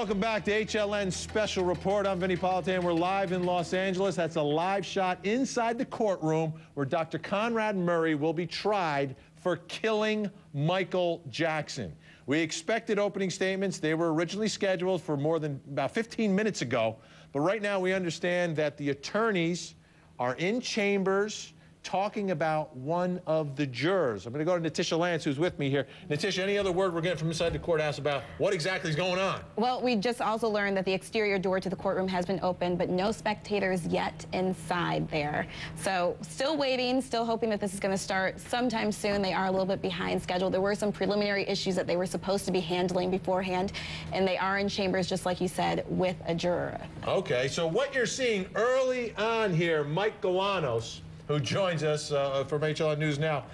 Welcome back to HLN's Special Report. I'm Vinny Politan. We're live in Los Angeles. That's a live shot inside the courtroom where Dr. Conrad Murray will be tried for killing Michael Jackson. We expected opening statements. They were originally scheduled for more than about 15 minutes ago. But right now we understand that the attorneys are in chambers talking about one of the jurors. I'm going to go to Natisha Lance, who's with me here. Natisha, any other word we're getting from inside the courthouse about what exactly is going on? Well, we just also learned that the exterior door to the courtroom has been opened, but no spectators yet inside there. So still waiting, still hoping that this is going to start sometime soon. They are a little bit behind schedule. There were some preliminary issues that they were supposed to be handling beforehand, and they are in chambers, just like you said, with a juror. Okay, so what you're seeing early on here, Mike Galanos, who joins us from HLN News Now.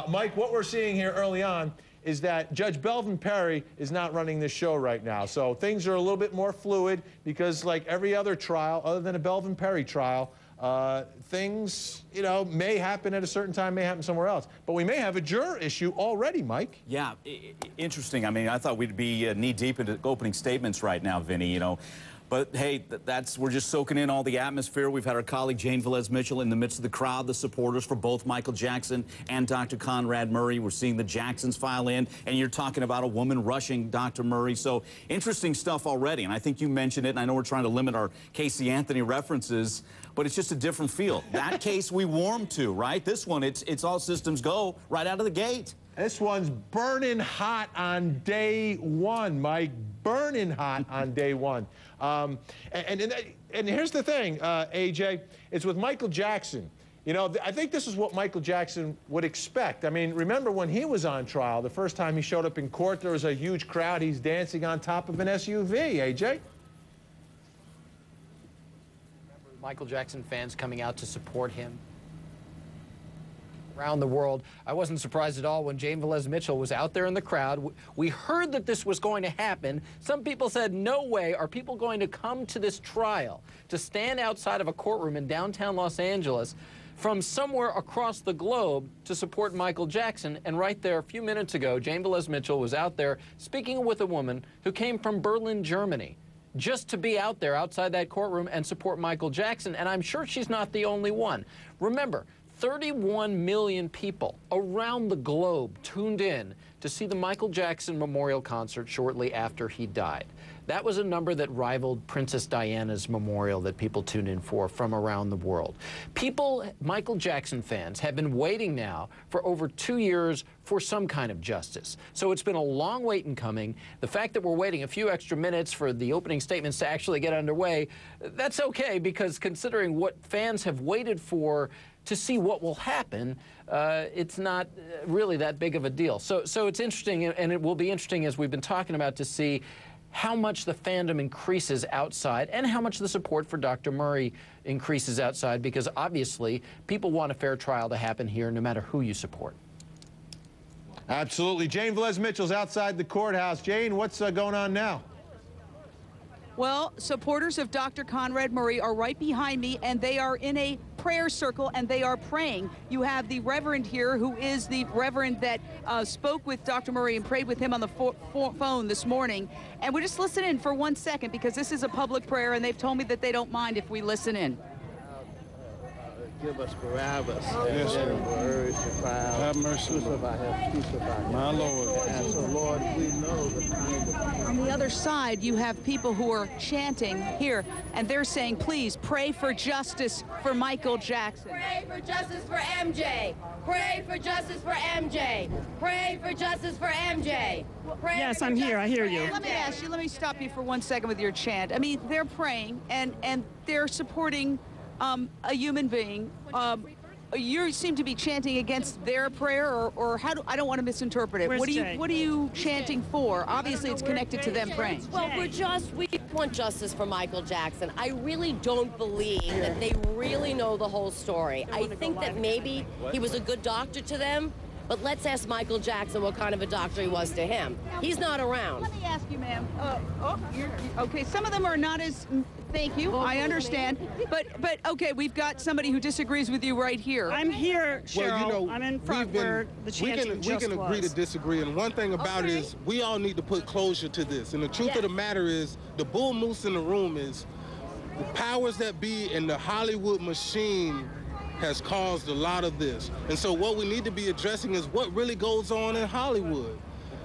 Mike, what we're seeing here early on is that Judge Belvin Perry is not running this show right now. So things are a little bit more fluid because, like every other trial, other than a Belvin Perry trial, things, you know, may happen at a certain time, may happen somewhere else. But we may have a juror issue already, Mike. Yeah, interesting. I mean, I thought we'd be knee-deep into opening statements right now, Vinny, you know. But, hey, we're just soaking in all the atmosphere. We've had our colleague Jane Velez-Mitchell in the midst of the crowd, the supporters for both Michael Jackson and Dr. Conrad Murray. We're seeing the Jacksons file in, and you're talking about a woman rushing Dr. Murray. So interesting stuff already, and I think you mentioned it, and I know we're trying to limit our Casey Anthony references, but it's just a different feel. That case we warmed to, right? This one, it's all systems go right out of the gate. This one's burning hot on day one, Mike. Burning hot on day one. And here's the thing, AJ. It's with Michael Jackson. You know, I think this is what Michael Jackson would expect. I mean, remember when he was on trial, the first time he showed up in court, there was a huge crowd. He's dancing on top of an SUV, AJ. Remember Michael Jackson fans coming out to support him around the world. I wasn't surprised at all when Jane Velez-Mitchell was out there in the crowd. We heard that this was going to happen. Some people said, no way are people going to come to this trial to stand outside of a courtroom in downtown Los Angeles from somewhere across the globe to support Michael Jackson. And right there, a few minutes ago, Jane Velez-Mitchell was out there speaking with a woman who came from Berlin, Germany, just to be out there outside that courtroom and support Michael Jackson. And I'm sure she's not the only one. Remember, 31 million people around the globe tuned in to see the Michael Jackson memorial concert shortly after he died. That was a number that rivaled Princess Diana's memorial that people tuned in for from around the world. People, Michael Jackson fans, have been waiting now for over 2 years for some kind of justice. So it's been a long wait in coming. The fact that we're waiting a few extra minutes for the opening statements to actually get underway, that's okay, because considering what fans have waited for to see what will happen, it's not really that big of a deal. So it's interesting, and it will be interesting, as we've been talking about, to see how much the fandom increases outside and how much the support for Dr. Murray increases outside, because obviously people want a fair trial to happen here no matter who you support. Absolutely. Jane Velez-Mitchell's outside the courthouse. Jane, what's going on now? Well, supporters of Dr. Conrad Murray are right behind me, and they are in a prayer circle, and they are praying. You have the Reverend here, who is the Reverend that spoke with Dr. Murray and prayed with him on the phone this morning. And we'll just listen in for 1 second, because this is a public prayer, and they've told me that they don't mind if we listen in. Give us Barabbas. Yes, have mercy. My Lord. And so, Lord, we know the kind of... On the other side, you have people who are chanting here, and they're saying, please pray for justice for Michael Jackson. Pray for justice for MJ. Pray for justice for MJ. Pray for justice for MJ. Yes, I'm here. I hear you. Let me ask you, let me stop you for 1 second with your chant. I mean, they're praying, and they're supporting a human being. You seem to be chanting against their prayer, or how do I don't want to misinterpret it. What are you chanting for? Obviously, it's connected to them praying. Well, we want justice for Michael Jackson. I really don't believe that they really know the whole story. I think that maybe he was a good doctor to them, But let's ask Michael Jackson what kind of a doctor he was to him. He's not around. Let me ask you, ma'am. Okay, some of them are not as... Thank you. I understand. But okay, we've got somebody who disagrees with you right here. I'm here, Cheryl. Well, you know, I'm in front where the chanting we can agree to disagree, and one thing about it is we all need to put closure to this. And the truth of the matter is, the bull moose in the room is the powers that be in the Hollywood machine has caused a lot of this. And so what we need to be addressing is what really goes on in Hollywood.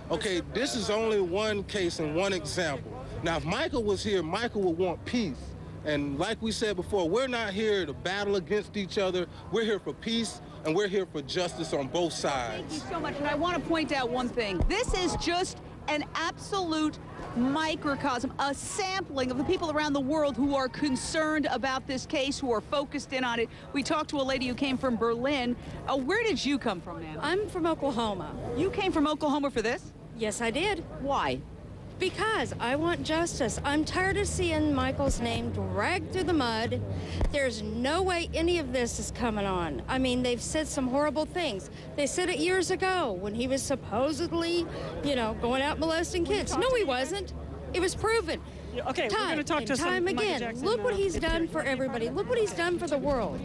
Okay, this is only one case and one example. Now, if Michael was here, Michael would want peace. And like we said before, we're not here to battle against each other. We're here for peace, and we're here for justice on both sides. Thank you so much. And I want to point out one thing. This is just an absolute microcosm, a sampling of the people around the world who are concerned about this case, who are focused in on it. We talked to a lady who came from Berlin. Where did you come from, ma'am? I'm from Oklahoma. You came from Oklahoma for this? Yes, I did. Why? Because I want justice. I'm tired of seeing Michael's name dragged through the mud. There's no way any of this is coming on. I mean, they've said some horrible things. They said it years ago when he was supposedly, you know, going out molesting kids. No, he wasn't. It was proven. Okay, we're going to talk to time again. Look what he's done for everybody. Look what he's done for the world.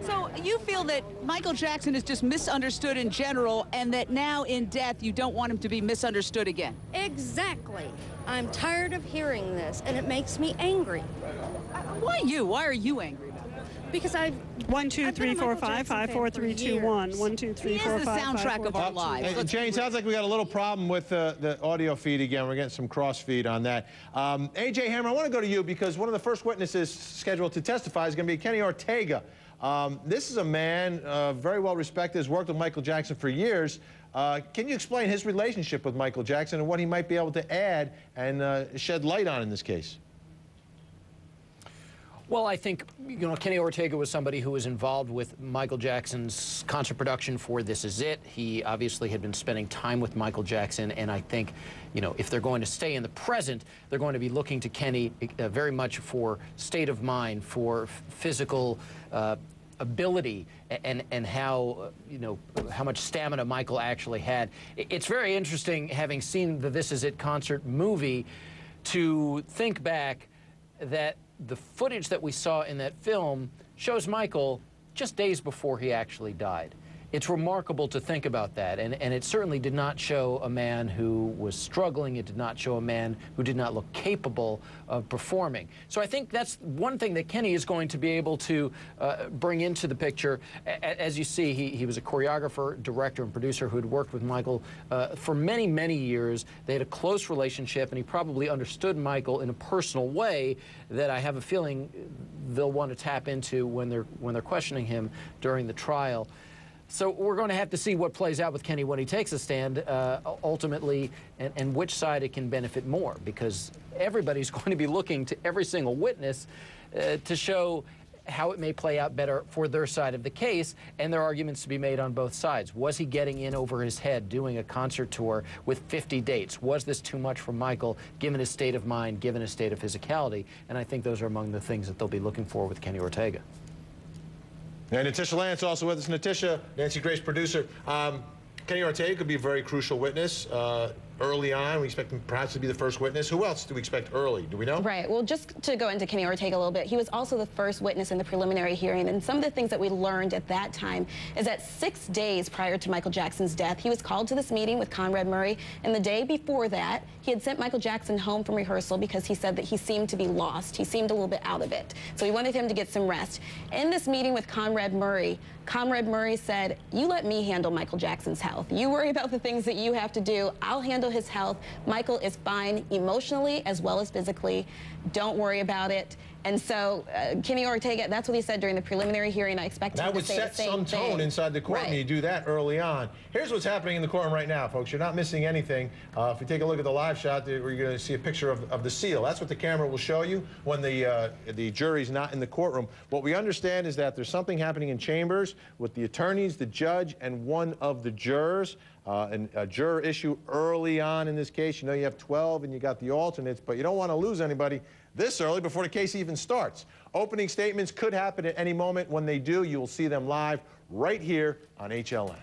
So you feel that Michael Jackson is just misunderstood in general, and that now in death you don't want him to be misunderstood again? Exactly. I'm tired of hearing this, and it makes me angry. Why you? Why are you angry about it? Because I've 1, 2, 3, 4, 5, 5, 4, 3, 2, 1. 1, 2, 3, 4, 5. He is the soundtrack of our lives. Hey, Jane, sounds like we got a little problem with the audio feed again. We're getting some cross feed on that. A.J. Hammer, I want to go to you because one of the first witnesses scheduled to testify is going to be Kenny Ortega. This is a man very well respected, has worked with Michael Jackson for years. Can you explain his relationship with Michael Jackson and what he might be able to add and shed light on in this case? Well, I think, you know, Kenny Ortega was somebody who was involved with Michael Jackson's concert production for This Is It. He obviously had been spending time with Michael Jackson, and I think, you know, if they're going to stay in the present, they're going to be looking to Kenny very much for state of mind, for physical ability, and how, you know, how much stamina Michael actually had. It's very interesting, having seen the This Is It concert movie, to think back that the footage that we saw in that film shows Michael just days before he actually died. It's remarkable to think about that, and it certainly did not show a man who was struggling. It did not show a man who did not look capable of performing. So I think that's one thing that Kenny is going to be able to bring into the picture. As you see, he was a choreographer, director, and producer who had worked with Michael for many, many years. They had a close relationship, and he probably understood Michael in a personal way that I have a feeling they'll want to tap into when they're questioning him during the trial. So we're going to have to see what plays out with Kenny when he takes a stand, ultimately, and which side it can benefit more, because everybody's going to be looking to every single witness to show how it may play out better for their side of the case, and there are arguments to be made on both sides. Was he getting in over his head doing a concert tour with 50 dates? Was this too much for Michael, given his state of mind, given his state of physicality? And I think those are among the things that they'll be looking for with Kenny Ortega. And Natisha Lance also with us. Natisha, Nancy Grace, producer. Kenny Ortega could be a very crucial witness early on. We expect him perhaps to be the first witness. Who else do we expect early? Do we know? Right. Well, just to go into Kenny Ortega a little bit, he was also the first witness in the preliminary hearing. And some of the things that we learned at that time is that 6 days prior to Michael Jackson's death, he was called to this meeting with Conrad Murray. And the day before that, he had sent Michael Jackson home from rehearsal because he said that he seemed to be lost. He seemed a little bit out of it. So he wanted him to get some rest. In this meeting with Conrad Murray said, "You let me handle Michael Jackson's health. You worry about the things that you have to do. I'll handle his health. Michael is fine emotionally as well as physically. Don't worry about it." And so Kenny Ortega, that's what he said during the preliminary hearing. I expect him to say the same thing. That would set some tone inside the courtroom. Right. You do that early on. Here's what's happening in the courtroom right now, folks. You're not missing anything. If you take a look at the live shot, you're going to see a picture of the seal. That's what the camera will show you when the jury's not in the courtroom. What we understand is that there's something happening in chambers with the attorneys, the judge, and one of the jurors. And a juror issue early on in this case. You know, you have 12 and you got the alternates, but you don't want to lose anybody this early before the case even starts. Opening statements could happen at any moment. When they do, you will see them live right here on HLN.